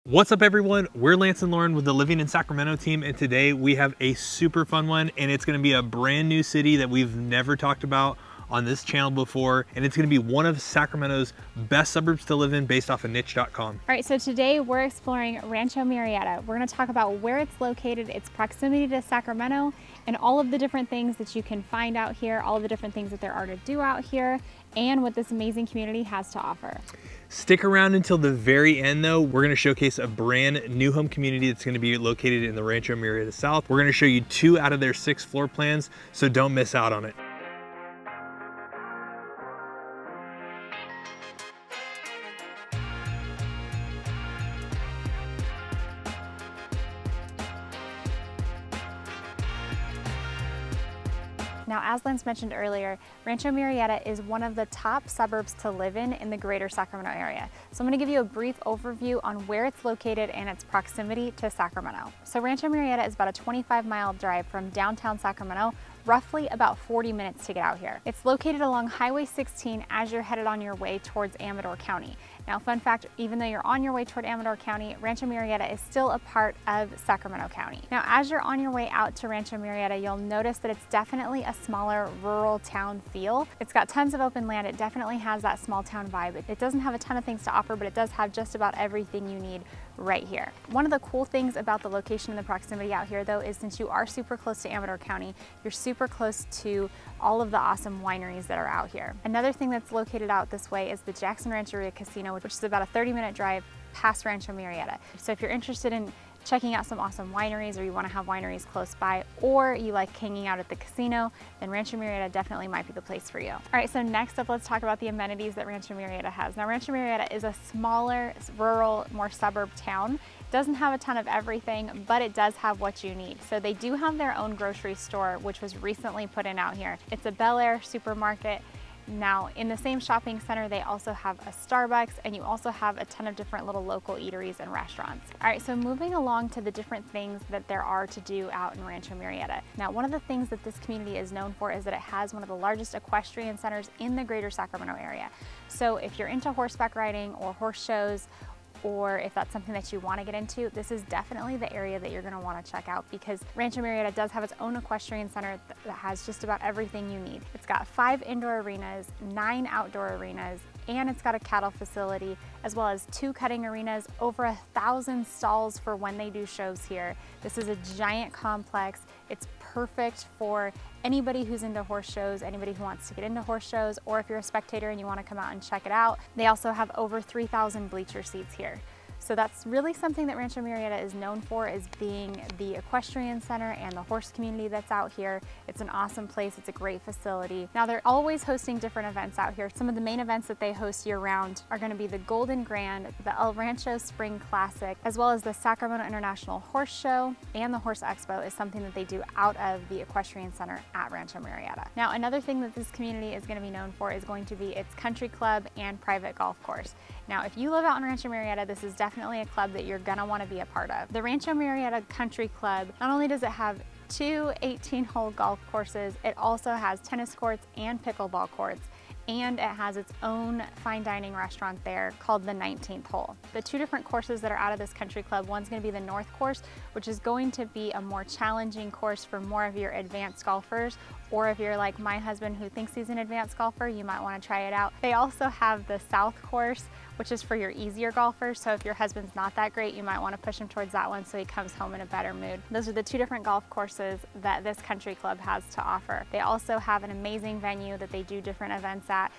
What's up everyone? We're Lance and Lauren with the Living in Sacramento team, and today we have a super fun one, and it's going to be a brand new city that we've never talked about on this channel before, and it's going to be one of Sacramento's best suburbs to live in based off of niche.com. All right, so today we're exploring Rancho Murieta. We're going to talk about where it's located, its proximity to Sacramento, and all of the different things that you can find out here, all of the different things that there are to do out here, and what this amazing community has to offer. Stick around until the very end though. We're going to showcase a brand new home community that's going to be located in the Rancho Murieta South. We're going to show you 2 out of their 6 floor plans, so don't miss out on it. Now, as Lance mentioned earlier, Rancho Murieta is one of the top suburbs to live in the greater Sacramento area. So I'm going to give you a brief overview on where it's located and its proximity to Sacramento. So Rancho Murieta is about a 25-mile drive from downtown Sacramento, roughly about 40 minutes to get out here. It's located along Highway 16 as you're headed on your way towards Amador County. Now, fun fact, even though you're on your way toward Amador County, Rancho Murieta is still a part of Sacramento County. Now, as you're on your way out to Rancho Murieta, you'll notice that it's definitely a smaller rural town feel. It's got tons of open land. It definitely has that small town vibe. It doesn't have a ton of things to offer, but it does have just about everything you need right here. One of the cool things about the location and the proximity out here though is since you are super close to Amador County, you're super close to all of the awesome wineries that are out here. Another thing that's located out this way is the Jackson Rancheria Casino, which is about a 30-minute drive past Rancho Murieta. So if you're interested in checking out some awesome wineries, or you want to have wineries close by, or you like hanging out at the casino, then Rancho Murieta definitely might be the place for you. All right, so next up, let's talk about the amenities that Rancho Murieta has. Now, Rancho Murieta is a smaller, rural, more suburb town. It doesn't have a ton of everything, but it does have what you need. So they do have their own grocery store, which was recently put in out here. It's a Bel Air supermarket. Now, in the same shopping center, they also have a Starbucks, and you also have a ton of different little local eateries and restaurants. All right, so moving along to the different things that there are to do out in Rancho Murieta. Now, one of the things that this community is known for is that it has one of the largest equestrian centers in the greater Sacramento area. So if you're into horseback riding or horse shows, or if that's something that you want to get into, this is definitely the area that you're going to want to check out, because Rancho Murieta does have its own equestrian center that has just about everything you need. It's got 5 indoor arenas, 9 outdoor arenas, and it's got a cattle facility, as well as 2 cutting arenas, over 1,000 stalls for when they do shows here. This is a giant complex. It's perfect for anybody who's into horse shows, anybody who wants to get into horse shows, or if you're a spectator and you want to come out and check it out. They also have over 3,000 bleacher seats here. So that's really something that Rancho Murieta is known for, is being the equestrian center and the horse community that's out here. It's an awesome place. It's a great facility. Now, they're always hosting different events out here. Some of the main events that they host year-round are going to be the Golden Grand, the El Rancho Spring Classic, as well as the Sacramento International Horse Show, and the Horse Expo is something that they do out of the equestrian center at Rancho Murieta. Now, another thing that this community is going to be known for is going to be its country club and private golf course. Now, if you live out in Rancho Murieta, this is definitely a club that you're gonna want to be a part of. The Rancho Murieta Country Club, not only does it have 2 18-hole golf courses, it also has tennis courts and pickleball courts, and it has its own fine dining restaurant there called the 19th Hole. The 2 different courses that are out of this country club, one's going to be the North Course, which is going to be a more challenging course for more of your advanced golfers, or if you're like my husband who thinks he's an advanced golfer, you might want to try it out. They also have the South Course, which is for your easier golfers. So if your husband's not that great, you might want to push him towards that one so he comes home in a better mood. Those are the 2 different golf courses that this country club has to offer. They also have an amazing venue that they do different events at.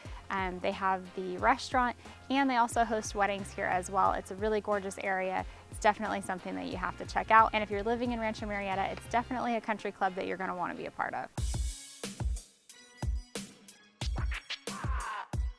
They have the restaurant, and they also host weddings here as well. It's a really gorgeous area. It's definitely something that you have to check out. And if you're living in Rancho Murieta, it's definitely a country club that you're going to want to be a part of.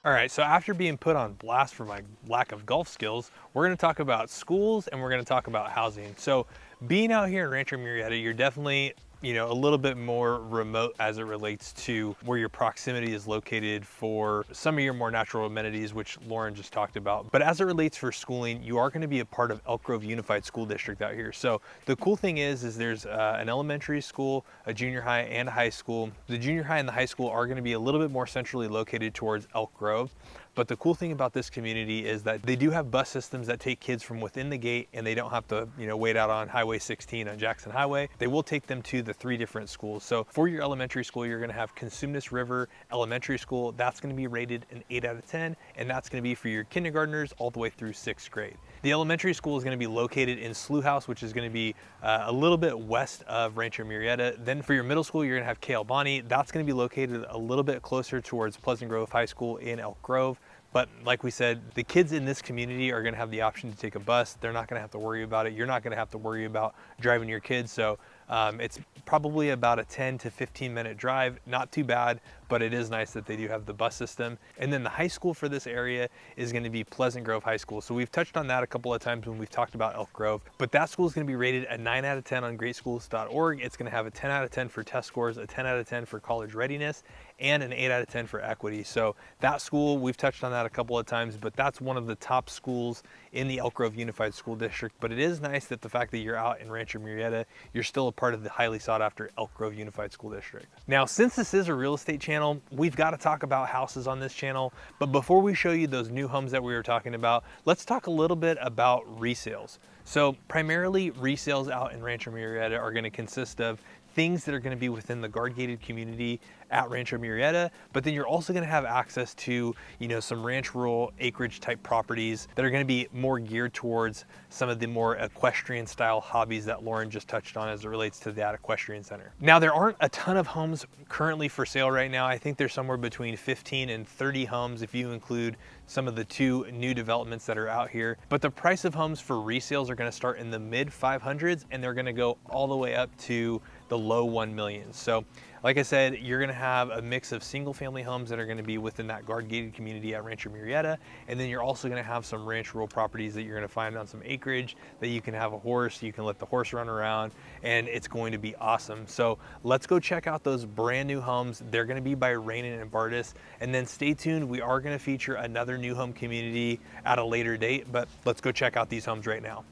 All right, so after being put on blast for my lack of golf skills, we're going to talk about schools and we're going to talk about housing. So being out here in Rancho Murieta, you're definitely a little bit more remote as it relates to where your proximity is located for some of your more natural amenities, which Lauren just talked about. But as it relates for schooling, you are going to be a part of Elk Grove Unified School District out here. So the cool thing is there's an elementary school, a junior high, and a high school. The junior high and the high school are going to be a little bit more centrally located towards Elk Grove. But the cool thing about this community is that they do have bus systems that take kids from within the gate, and they don't have to, wait out on Highway 16 on Jackson Highway. They will take them to the 3 different schools. So for your elementary school, you're gonna have Cosumnes River Elementary School. That's gonna be rated an 8 out of 10, and that's gonna be for your kindergartners all the way through 6th grade. The elementary school is gonna be located in Slough House, which is gonna be a little bit west of Rancho Murieta. Then for your middle school, you're gonna have Cale Bonnie. That's gonna be located a little bit closer towards Pleasant Grove High School in Elk Grove. But like we said, the kids in this community are gonna have the option to take a bus. They're not gonna have to worry about it. You're not gonna have to worry about driving your kids. So it's probably about a 10 to 15 minute drive. Not too bad, but it is nice that they do have the bus system. And then the high school for this area is gonna be Pleasant Grove High School. So we've touched on that a couple of times when we've talked about Elk Grove, but that school is gonna be rated a 9 out of 10 on greatschools.org. It's gonna have a 10 out of 10 for test scores, a 10 out of 10 for college readiness, and an 8 out of 10 for equity. So that school, we've touched on that a couple of times, but that's one of the top schools in the Elk Grove Unified School District. But it is nice that the fact that you're out in Rancho Murieta, you're still a part of the highly sought after Elk Grove Unified School District. Now, since this is a real estate channel, we've got to talk about houses on this channel. But before we show you those new homes that we were talking about, let's talk a little bit about resales. So primarily resales out in Rancho Murieta are going to consist of things that are going to be within the guard gated community at Rancho Murieta, but then you're also going to have access to, some ranch rural acreage type properties that are going to be more geared towards some of the more equestrian style hobbies that Lauren just touched on as it relates to that equestrian center. Now, there aren't a ton of homes currently for sale right now. I think there's somewhere between 15 and 30 homes if you include some of the 2 new developments that are out here. But the price of homes for resales are going to start in the mid 500s, and they're going to go all the way up to the low 1 million. So like I said, you're gonna have a mix of single family homes that are gonna be within that guard gated community at Rancho Murieta. And then you're also gonna have some ranch rural properties that you're gonna find on some acreage that you can have a horse, you can let the horse run around, and it's going to be awesome. So let's go check out those brand new homes. They're gonna be by Reynen and Bardis. And then stay tuned, we are gonna feature another new home community at a later date, but let's go check out these homes right now.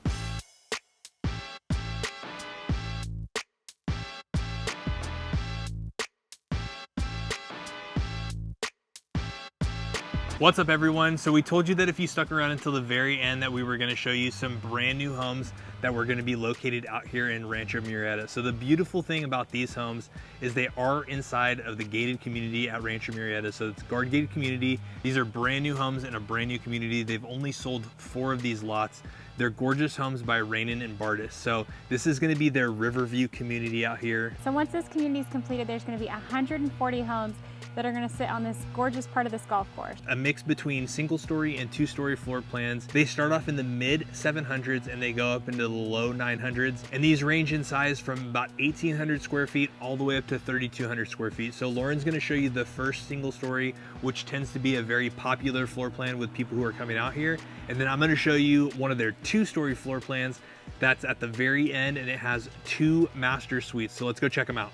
What's up, everyone? So we told you that if you stuck around until the very end that we were going to show you some brand new homes that were going to be located out here in Rancho Murieta. So the beautiful thing about these homes is they are inside of the gated community at Rancho Murieta. So it's guard gated community. These are brand new homes in a brand new community. They've only sold 4 of these lots. They're gorgeous homes by Reynen and Bardis. So this is going to be their Riverview community out here. So once this community is completed, there's going to be 140 homes that are going to sit on this gorgeous part of this golf course. A mix between single story and 2-story floor plans. They start off in the mid 700s and they go up into the low 900s. And these range in size from about 1,800 square feet all the way up to 3,200 square feet. So Lauren's going to show you the first single story, which tends to be a very popular floor plan with people who are coming out here. And then I'm going to show you one of their 2-story floor plans that's at the very end, and it has 2 master suites. So let's go check them out.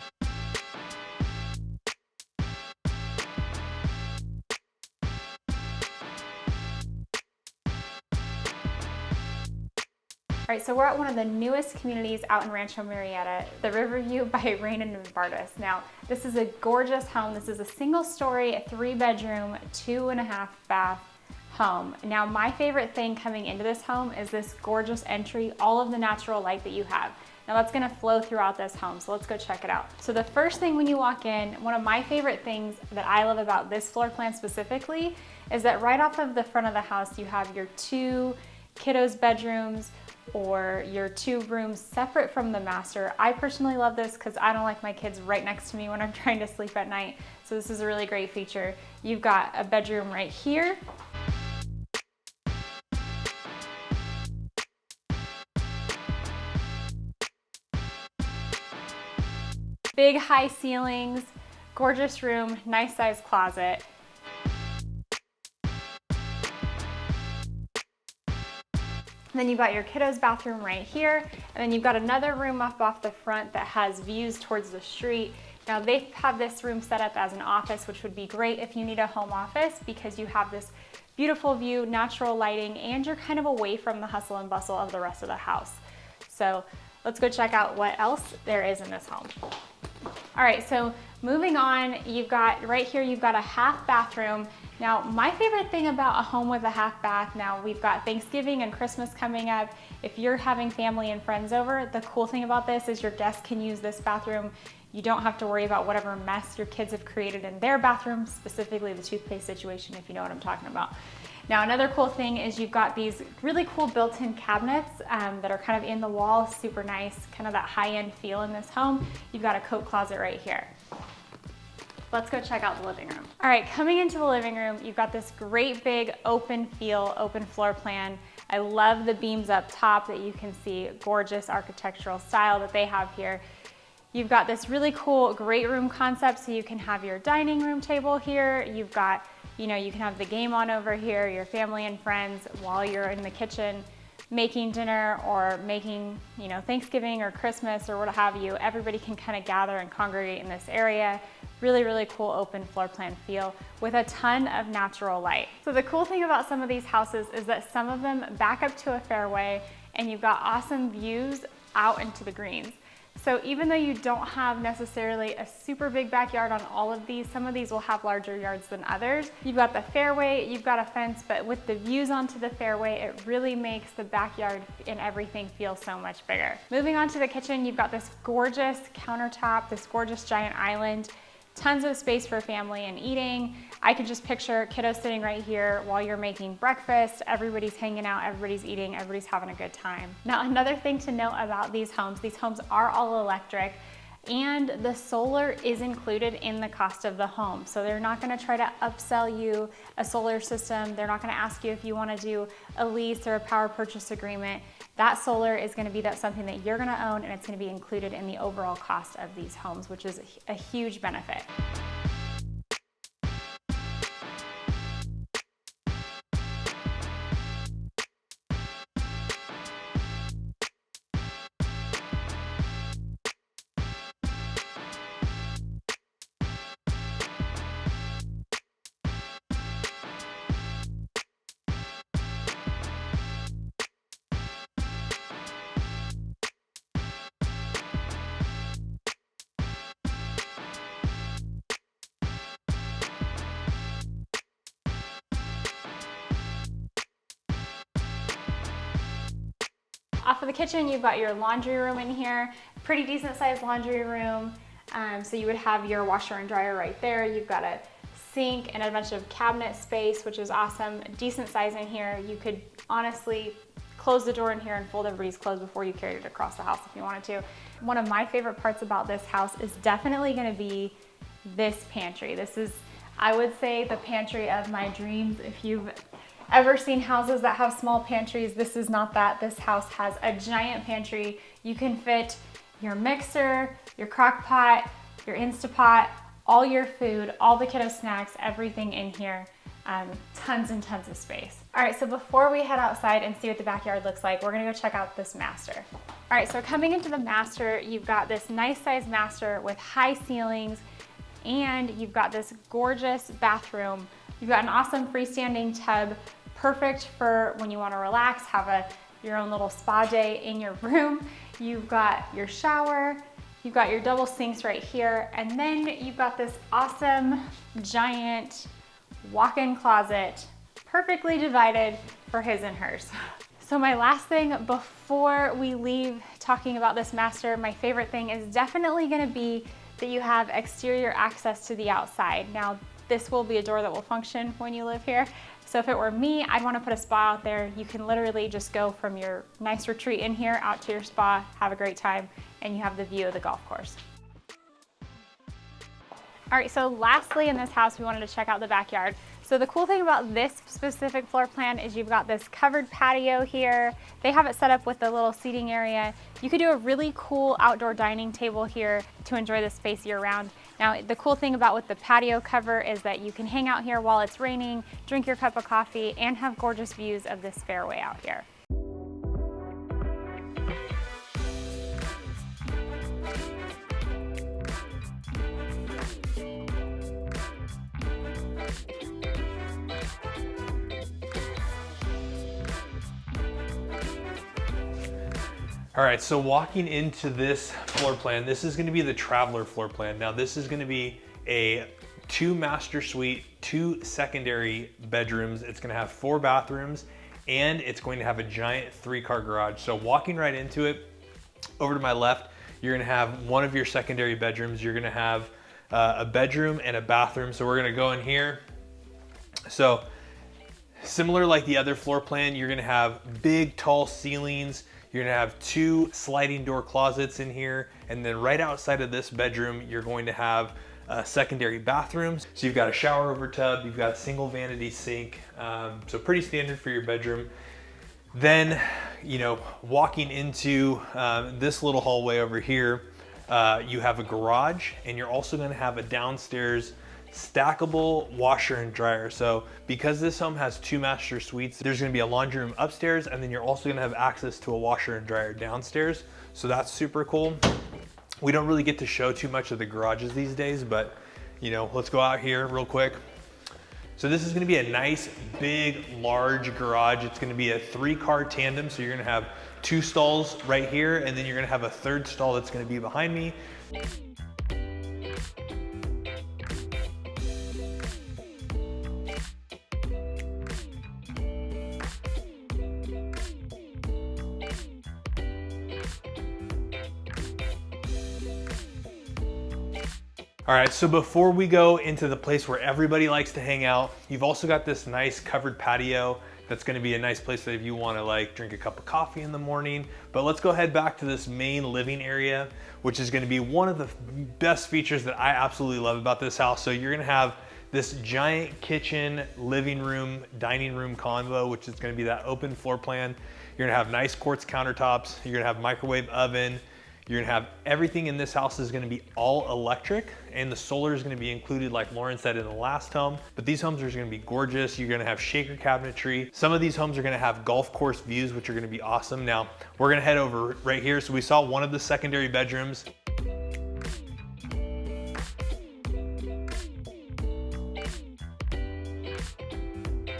All right, so we're at one of the newest communities out in Rancho Murieta, the Riverview by Reynen and Bardis. Now, this is a gorgeous home. This is a single story, 3-bedroom, 2.5 bath home. Now, my favorite thing coming into this home is this gorgeous entry, all of the natural light that you have. Now that's gonna flow throughout this home, so let's go check it out. So the first thing when you walk in, one of my favorite things that I love about this floor plan specifically is that right off of the front of the house, you have your 2 kiddos' bedrooms or your 2 rooms separate from the master. I personally love this because I don't like my kids right next to me when I'm trying to sleep at night. So this is a really great feature. You've got a bedroom right here. Big high ceilings, gorgeous room, nice size closet. And then you've got your kiddos' bathroom right here, and then you've got another room up off the front that has views towards the street. Now they have this room set up as an office, which would be great if you need a home office because you have this beautiful view, natural lighting, and you're kind of away from the hustle and bustle of the rest of the house. So let's go check out what else there is in this home. All right, so moving on, you've got right here, you've got a half bathroom. Now, my favorite thing about a home with a half bath, now we've got Thanksgiving and Christmas coming up. If you're having family and friends over, the cool thing about this is your guests can use this bathroom. You don't have to worry about whatever mess your kids have created in their bathroom, specifically the toothpaste situation, if you know what I'm talking about. Now, another cool thing is you've got these really cool built-in cabinets that are kind of in the wall, super nice, kind of that high-end feel in this home. You've got a coat closet right here. Let's go check out the living room. All right, coming into the living room, you've got this great big open feel, open floor plan. I love the beams up top that you can see, gorgeous architectural style that they have here. You've got this really cool great room concept, so you can have your dining room table here. You've got, you know, you can have the game on over here, your family and friends while you're in the kitchen making dinner or making, you know, Thanksgiving or Christmas or what have you. Everybody can kind of gather and congregate in this area. Really, really cool open floor plan feel with a ton of natural light. So the cool thing about some of these houses is that some of them back up to a fairway and you've got awesome views out into the greens. So even though you don't have necessarily a super big backyard on all of these, some of these will have larger yards than others. You've got the fairway, you've got a fence, but with the views onto the fairway, it really makes the backyard and everything feel so much bigger. Moving on to the kitchen, you've got this gorgeous countertop, this gorgeous giant island. Tons of space for family and eating. I could just picture kiddos sitting right here while you're making breakfast. Everybody's hanging out, everybody's eating, everybody's having a good time. Now, another thing to note about these homes are all electric, and the solar is included in the cost of the home. So they're not gonna try to upsell you a solar system. They're not gonna ask you if you wanna do a lease or a power purchase agreement. That solar is gonna be something that you're gonna own, and it's gonna be included in the overall cost of these homes, which is a huge benefit. Off of the kitchen, you've got your laundry room in here, pretty decent sized laundry room. So you would have your washer and dryer right there. You've got a sink and a bunch of cabinet space, which is awesome. Decent size in here. You could honestly close the door in here and fold everybody's clothes before you carried it across the house if you wanted to. One of my favorite parts about this house is definitely gonna be this pantry. This is, I would say, the pantry of my dreams. If you've ever seen houses that have small pantries, this is not that. This house has a giant pantry. You can fit your mixer, your crock pot, your Instapot, all your food, all the kiddo snacks, everything in here. Tons and tons of space. All right, so before we head outside and see what the backyard looks like, we're gonna go check out this master. All right, so coming into the master, you've got this nice sized master with high ceilings, and you've got this gorgeous bathroom. You've got an awesome freestanding tub, perfect for when you want to relax, have your own little spa day in your room. You've got your shower, you've got your double sinks right here, and then you've got this awesome giant walk-in closet, perfectly divided for his and hers. So my last thing before we leave talking about this master, my favorite thing is definitely gonna be that you have exterior access to the outside. Now, this will be a door that will function when you live here. So if it were me, I'd want to put a spa out there. You can literally just go from your nice retreat in here out to your spa, have a great time, and you have the view of the golf course. All right, so lastly in this house, we wanted to check out the backyard. So the cool thing about this specific floor plan is you've got this covered patio here. They have it set up with a little seating area. You could do a really cool outdoor dining table here to enjoy the space year round. Now, the cool thing about with the patio cover is that you can hang out here while it's raining, drink your cup of coffee, and have gorgeous views of this fairway out here. All right, so walking into this floor plan, this is gonna be the traveler floor plan. Now this is gonna be a 2 master suite, 2 secondary bedrooms. It's gonna have 4 bathrooms, and it's going to have a giant 3-car garage. So walking right into it, over to my left, you're gonna have one of your secondary bedrooms. You're gonna have a bedroom and a bathroom. So we're gonna go in here. So similar like the other floor plan, you're gonna have big, tall ceilings. You're gonna have 2 sliding door closets in here. And then right outside of this bedroom, you're going to have secondary bathrooms. So you've got a shower over tub, you've got a single vanity sink. So pretty standard for your bedroom. Then, you know, walking into this little hallway over here, you have a garage, and you're also gonna have a downstairs stackable washer and dryer. So because this home has 2 master suites, there's gonna be a laundry room upstairs, and then you're also gonna have access to a washer and dryer downstairs. So that's super cool. We don't really get to show too much of the garages these days, but you know, let's go out here real quick. So this is gonna be a nice, big, large garage. It's gonna be a 3-car tandem. So you're gonna have 2 stalls right here, and then you're gonna have a 3rd stall that's gonna be behind me. All right, so before we go into the place where everybody likes to hang out, you've also got this nice covered patio that's gonna be a nice place that if you wanna like drink a cup of coffee in the morning. But let's go head back to this main living area, which is gonna be one of the best features that I absolutely love about this house. So you're gonna have this giant kitchen, living room, dining room combo, which is gonna be that open floor plan. You're gonna have nice quartz countertops. You're gonna have microwave oven. You're gonna have everything in this house is gonna be all electric, and the solar is gonna be included like Lauren said in the last home. But these homes are gonna be gorgeous. You're gonna have shaker cabinetry. Some of these homes are gonna have golf course views, which are gonna be awesome. Now, we're gonna head over right here. So we saw one of the secondary bedrooms.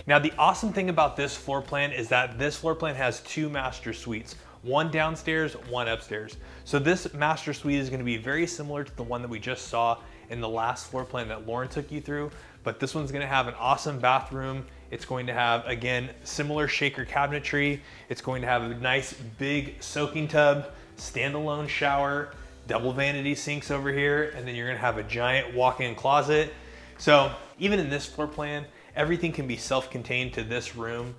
Now, the awesome thing about this floor plan is that this floor plan has 2 master suites. One downstairs, one upstairs. So this master suite is gonna be very similar to the one that we just saw in the last floor plan that Lauren took you through, but this one's gonna have an awesome bathroom. It's going to have, again, similar shaker cabinetry. It's going to have a nice big soaking tub, standalone shower, double vanity sinks over here, and then you're gonna have a giant walk-in closet. So even in this floor plan, everything can be self-contained to this room.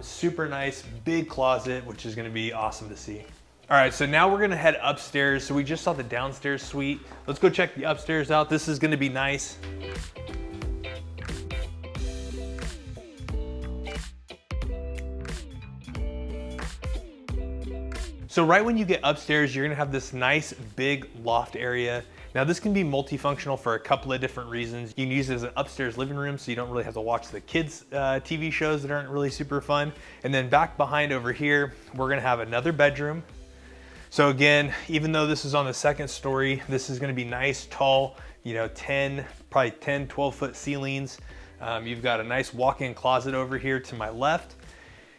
Super nice, big closet, which is gonna be awesome to see. All right, so now we're gonna head upstairs. So we just saw the downstairs suite. Let's go check the upstairs out. This is gonna be nice. So right when you get upstairs, you're gonna have this nice big loft area. Now this can be multifunctional for a couple of different reasons. You can use it as an upstairs living room, so you don't really have to watch the kids' TV shows that aren't really super fun. And then back behind over here, we're gonna have another bedroom. So again, even though this is on the 2nd story, this is gonna be nice, tall, you know, probably 10, 12-foot ceilings. You've got a nice walk-in closet over here to my left.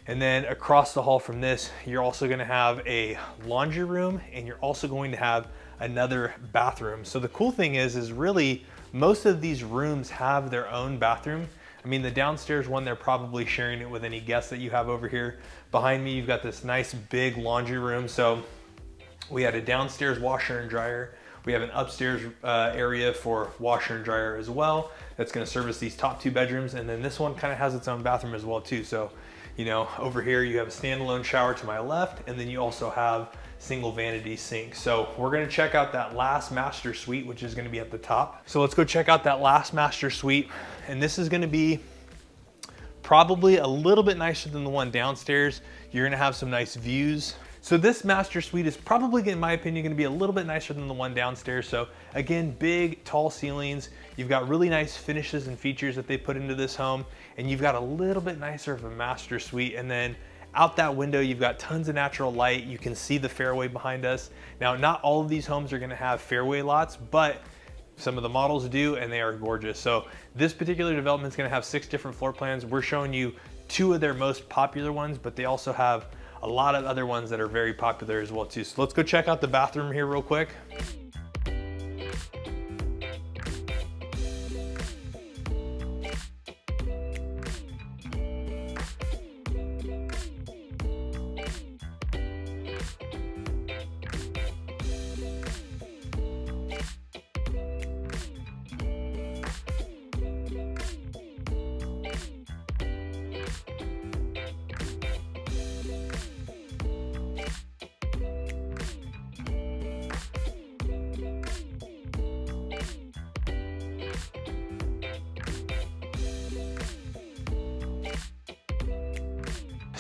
And then across the hall from this, you're also gonna have a laundry room, and you're also going to have another bathroom. So the cool thing is really most of these rooms have their own bathroom. I mean, the downstairs one, they're probably sharing it with any guests that you have over here. Behind me, you've got this nice big laundry room. So we had a downstairs washer and dryer. We have an upstairs area for washer and dryer as well. That's gonna service these top 2 bedrooms. And then this one kind of has its own bathroom as well too. So, you know, over here you have a standalone shower to my left, and then you also have single vanity sink. So we're gonna check out that last master suite, which is gonna be at the top. So let's go check out that last master suite. And this is gonna be probably a little bit nicer than the one downstairs. You're gonna have some nice views. So this master suite is probably, in my opinion, gonna be a little bit nicer than the one downstairs. So again, big, tall ceilings. You've got really nice finishes and features that they put into this home. And you've got a little bit nicer of a master suite. And then out that window, you've got tons of natural light. You can see the fairway behind us. Now, not all of these homes are gonna have fairway lots, but some of the models do, and they are gorgeous. So this particular development is gonna have 6 different floor plans. We're showing you 2 of their most popular ones, but they also have a lot of other ones that are very popular as well too. So let's go check out the bathroom here real quick.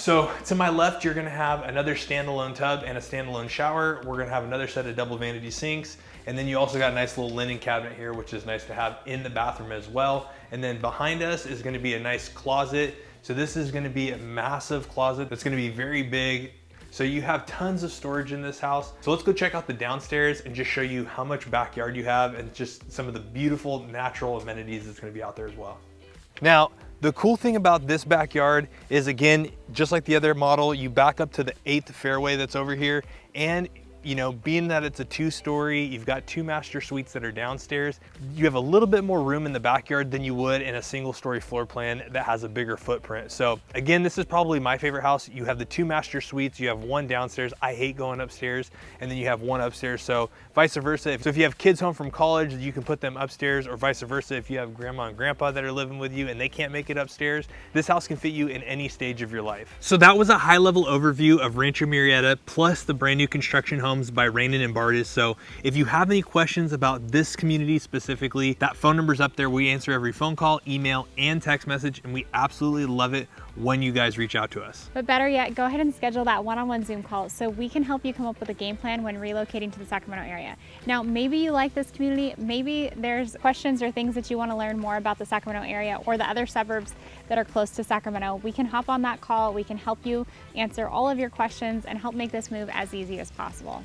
So to my left, you're gonna have another standalone tub and a standalone shower. We're gonna have another set of double vanity sinks. And then you also got a nice little linen cabinet here, which is nice to have in the bathroom as well. And then behind us is gonna be a nice closet. So this is gonna be a massive closet that's gonna be very big. So you have tons of storage in this house. So let's go check out the downstairs and just show you how much backyard you have and just some of the beautiful natural amenities that's gonna be out there as well. Now, the cool thing about this backyard is, again, just like the other model, you back up to the 8th fairway that's over here, and you know, being that it's a 2-story, you've got 2 master suites that are downstairs, you have a little bit more room in the backyard than you would in a single-story floor plan that has a bigger footprint. So again, this is probably my favorite house. You have the 2 master suites, you have 1 downstairs. I hate going upstairs, and then you have 1 upstairs. So vice versa. So if you have kids home from college, you can put them upstairs, or vice versa. If you have grandma and grandpa that are living with you and they can't make it upstairs, this house can fit you in any stage of your life. So that was a high-level overview of Rancho Murieta plus the brand new construction homes by Reynen and Bardis. So if you have any questions about this community specifically, that phone number's up there. We answer every phone call, email, and text message, and we absolutely love it when you guys reach out to us. But better yet, go ahead and schedule that one-on-one Zoom call so we can help you come up with a game plan when relocating to the Sacramento area. Now, maybe you like this community, maybe there's questions or things that you want to learn more about the Sacramento area or the other suburbs that are close to Sacramento. We can hop on that call, we can help you answer all of your questions and help make this move as easy as possible.